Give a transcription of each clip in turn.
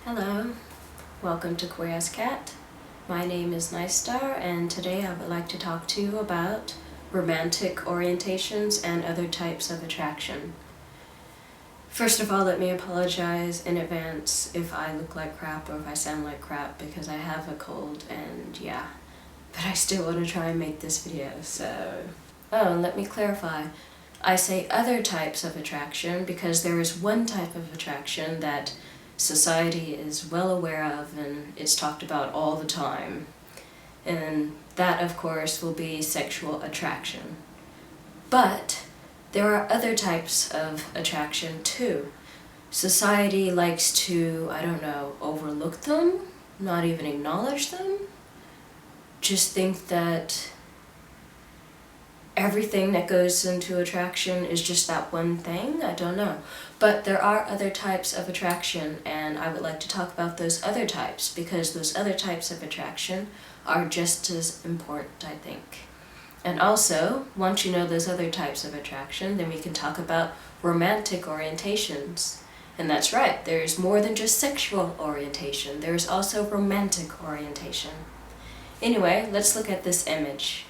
Hello, welcome to QAC. My name is Nice Star, and today I would like to talk to you about romantic orientations and other types of attraction. First of all, let me apologize in advance if I look like crap or if I sound like crap because I have a cold and yeah, but I still want to try and make this video, so... Oh, and let me clarify. I say other types of attraction because there is one type of attraction that society is well aware of and it's talked about all the time. And that, of course, will be sexual attraction. But there are other types of attraction too. Society likes to, overlook them, not even acknowledge them. Just think that everything that goes into attraction is just that one thing. I don't know. But there are other types of attraction, and I would like to talk about those other types because those other types of attraction are just as important, I think. And also, once you know those other types of attraction, then we can talk about romantic orientations. And that's right, there's more than just sexual orientation. There's also romantic orientation. Anyway, let's look at this image.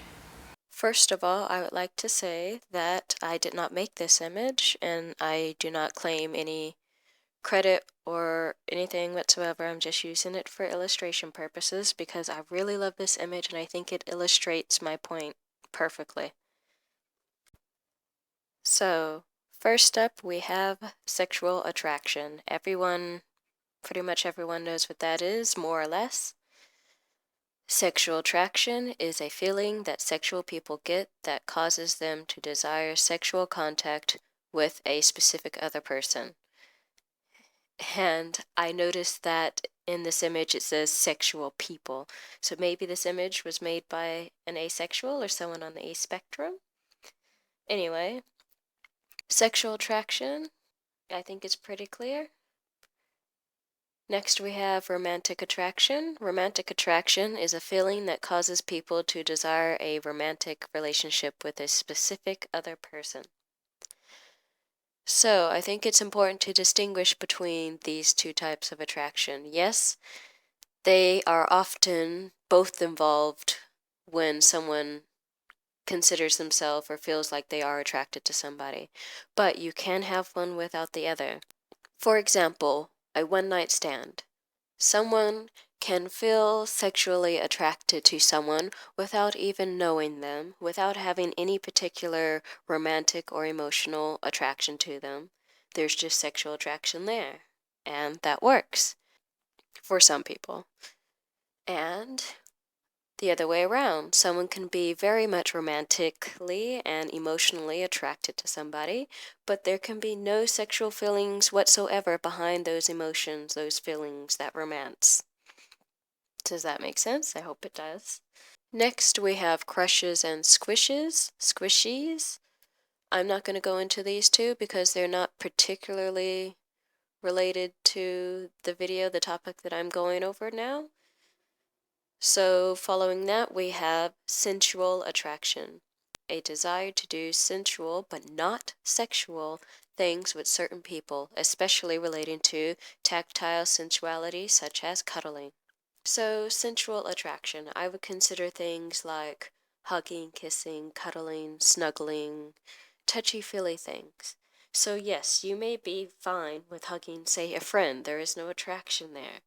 First of all, I would like to say that I did not make this image and I do not claim any credit or anything whatsoever. I'm just using it for illustration purposes because I really love this image and I think it illustrates my point perfectly. So, first up we have sexual attraction. Pretty much everyone knows what that is, more or less. Sexual attraction is a feeling that sexual people get that causes them to desire sexual contact with a specific other person. And I noticed that in this image it says sexual people. So maybe this image was made by an asexual or someone on the A spectrum. Anyway, sexual attraction, I think it's pretty clear. Next we have romantic attraction. Romantic attraction is a feeling that causes people to desire a romantic relationship with a specific other person. So I think it's important to distinguish between these two types of attraction. Yes, they are often both involved when someone considers themselves or feels like they are attracted to somebody, but you can have one without the other. For example, a one-night stand. Someone can feel sexually attracted to someone without even knowing them, without having any particular romantic or emotional attraction to them. There's just sexual attraction there, and that works for some people. And the other way around, someone can be very much romantically and emotionally attracted to somebody, but there can be no sexual feelings whatsoever behind those emotions, those feelings, that romance. Does that make sense? I hope it does. Next, we have crushes and squishies. I'm not going to go into these two because they're not particularly related to the topic that I'm going over now. So following that, we have sensual attraction, a desire to do sensual but not sexual things with certain people, especially relating to tactile sensuality such as cuddling. So sensual attraction, I would consider things like hugging, kissing, cuddling, snuggling, touchy-feely things. So yes, you may be fine with hugging, say, a friend. There is no attraction there.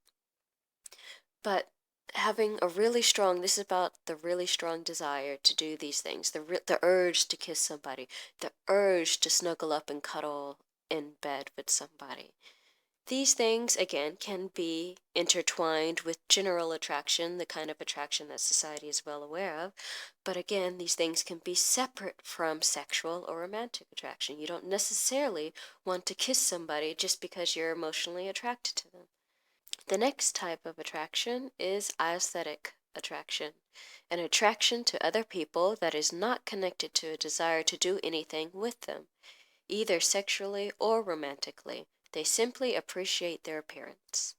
But having this is about the really strong desire to do these things, the urge to kiss somebody, the urge to snuggle up and cuddle in bed with somebody. These things, again, can be intertwined with general attraction, the kind of attraction that society is well aware of. But again, these things can be separate from sexual or romantic attraction. You don't necessarily want to kiss somebody just because you're emotionally attracted to them. The next type of attraction is aesthetic attraction, an attraction to other people that is not connected to a desire to do anything with them, either sexually or romantically. They simply appreciate their appearance.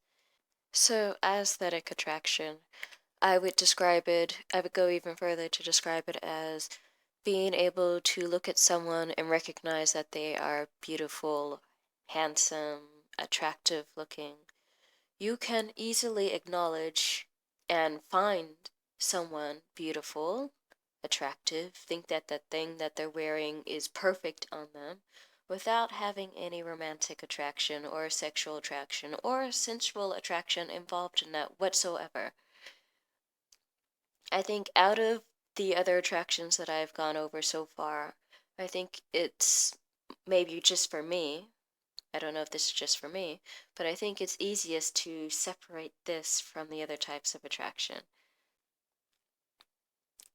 So, aesthetic attraction, I would go even further to describe it as being able to look at someone and recognize that they are beautiful, handsome, attractive looking. you can easily acknowledge and find someone beautiful, attractive, think that the thing that they're wearing is perfect on them, without having any romantic attraction or sexual attraction or sensual attraction involved in that whatsoever. I think out of the other attractions that I've gone over so far, I think it's maybe just for me, I don't know if this is just for me, but I think it's easiest to separate this from the other types of attraction.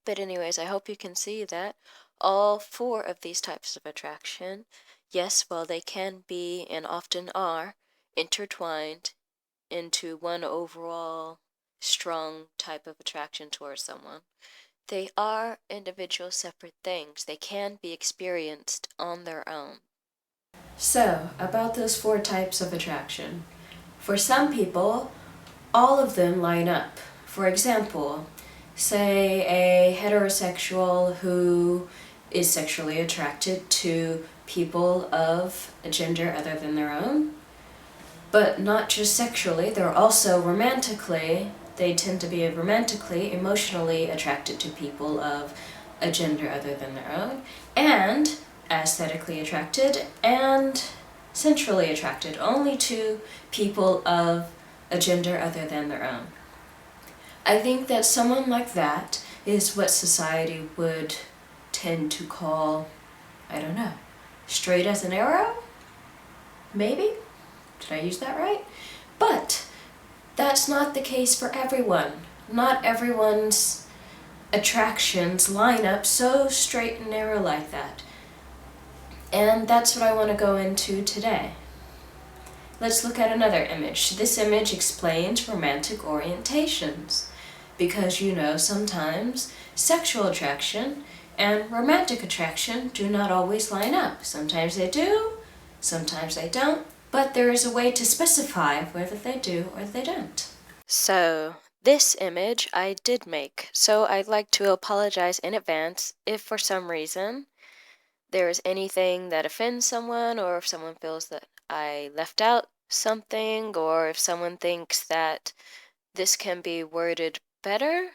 But anyways, I hope you can see that all four of these types of attraction, yes, while they can be and often are intertwined into one overall strong type of attraction towards someone, they are individual separate things. They can be experienced on their own. So, about those four types of attraction. For some people, all of them line up. For example, say a heterosexual who is sexually attracted to people of a gender other than their own, but not just sexually, they're also romantically, they tend to be romantically, emotionally attracted to people of a gender other than their own, and aesthetically attracted and sensually attracted only to people of a gender other than their own. I think that someone like that is what society would tend to call, I don't know, straight as an arrow? Maybe? Did I use that right? But that's not the case for everyone. Not everyone's attractions line up so straight and narrow like that. And that's what I want to go into today. Let's look at another image. This image explains romantic orientations. Because sometimes sexual attraction and romantic attraction do not always line up. Sometimes they do, sometimes they don't, but there is a way to specify whether they do or they don't. So, this image I did make, so I'd like to apologize in advance if for some reason there is anything that offends someone, or if someone feels that I left out something, or if someone thinks that this can be worded better,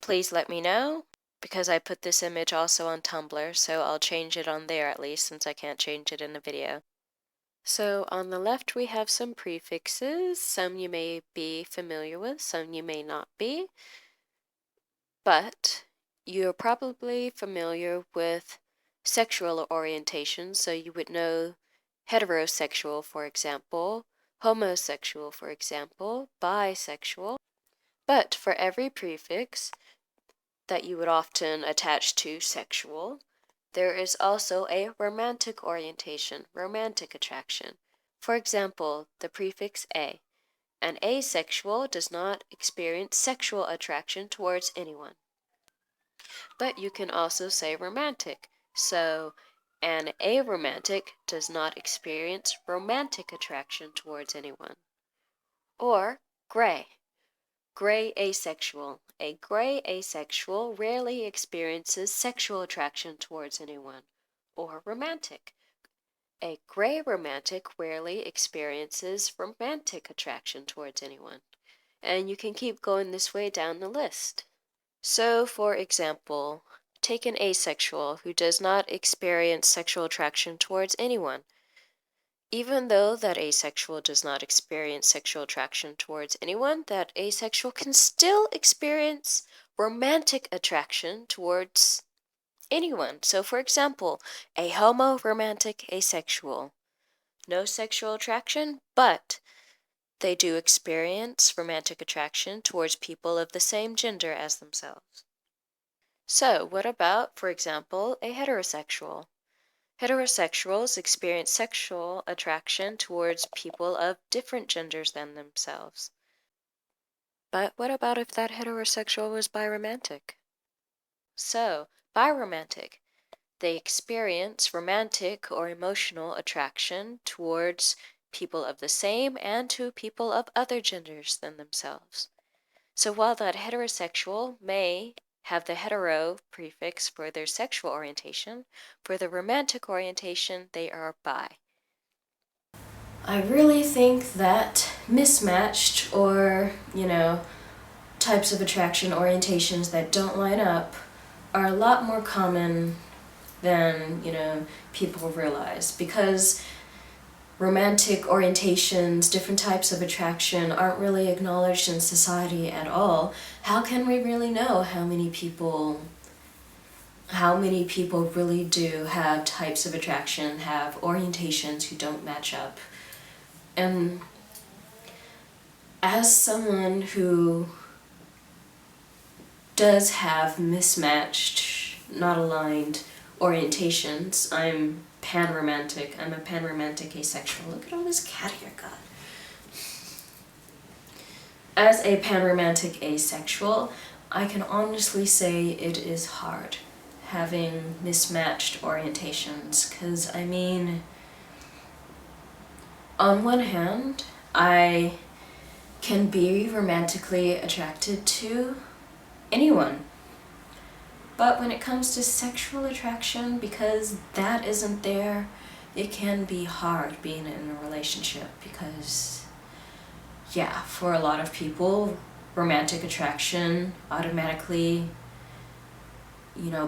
please let me know, because I put this image also on Tumblr, so I'll change it on there at least, since I can't change it in the video. So on the left we have some prefixes. Some you may be familiar with, some you may not be, but you're probably familiar with sexual orientation, so you would know heterosexual, for example, homosexual, for example, bisexual. But for every prefix that you would often attach to sexual, there is also a romantic orientation, romantic attraction. For example, the prefix a. An asexual does not experience sexual attraction towards anyone. But you can also say romantic. So, an aromantic does not experience romantic attraction towards anyone. Or gray. Gray asexual. A gray asexual rarely experiences sexual attraction towards anyone. Or romantic. A gray romantic rarely experiences romantic attraction towards anyone. And you can keep going this way down the list. So, for example, take an asexual who does not experience sexual attraction towards anyone. Even though that asexual does not experience sexual attraction towards anyone, that asexual can still experience romantic attraction towards anyone. So, for example, a homo-romantic asexual. No sexual attraction, but they do experience romantic attraction towards people of the same gender as themselves. So, what about, for example, a heterosexual? Heterosexuals experience sexual attraction towards people of different genders than themselves. But what about if that heterosexual was biromantic? So, biromantic, they experience romantic or emotional attraction towards people of the same and to people of other genders than themselves. So while that heterosexual may have the hetero prefix for their sexual orientation, for the romantic orientation, they are bi. I really think that mismatched or, types of attraction orientations that don't line up are a lot more common than, people realize, because romantic orientations, different types of attraction aren't really acknowledged in society at all. How can we really know how many people really do have types of attraction, have orientations who don't match up? And as someone who does have mismatched, not aligned orientations, I'm pan-romantic. I'm a pan-romantic asexual. Look at all this cat hair, God. As a pan-romantic asexual, I can honestly say it is hard having mismatched orientations, because on one hand, I can be romantically attracted to anyone. But when it comes to sexual attraction, because that isn't there, it can be hard being in a relationship, because, for a lot of people, romantic attraction automatically,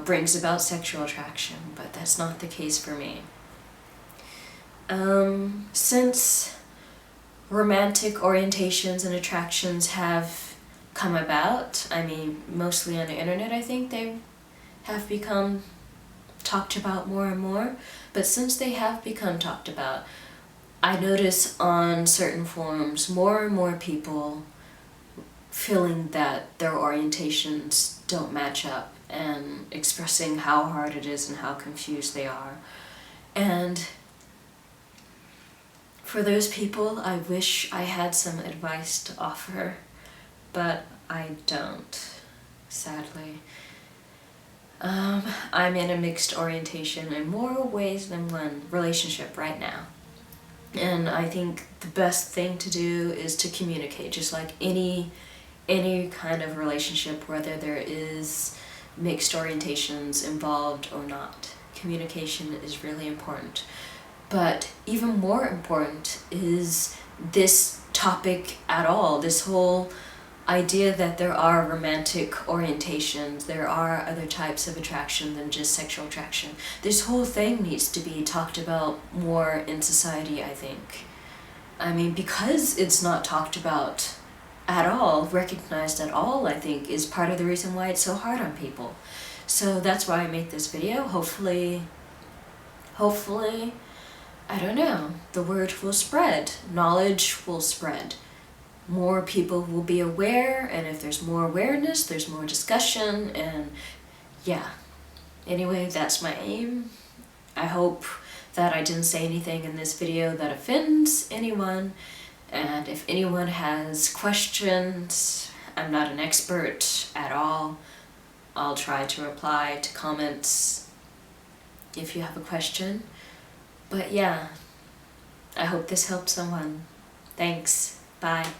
brings about sexual attraction, but that's not the case for me. Since romantic orientations and attractions have come about, mostly on the internet, I think they have become talked about more and more, but since they have become talked about, I notice on certain forums more and more people feeling that their orientations don't match up and expressing how hard it is and how confused they are. And for those people, I wish I had some advice to offer, but I don't, sadly. I'm in a mixed orientation in more ways than one relationship right now. And I think the best thing to do is to communicate, just like any kind of relationship, whether there is mixed orientations involved or not. Communication is really important. But even more important is this topic at all, this whole idea that there are romantic orientations, there are other types of attraction than just sexual attraction. This whole thing needs to be talked about more in society, I think. Because it's not talked about at all, recognized at all, I think, is part of the reason why it's so hard on people. So that's why I make this video. Hopefully, I don't know, the word will spread, knowledge will spread. More people will be aware, and if there's more awareness, there's more discussion, and Anyway, that's my aim. I hope that I didn't say anything in this video that offends anyone, and if anyone has questions, I'm not an expert at all. I'll try to reply to comments if you have a question. But I hope this helps someone. Thanks. Bye.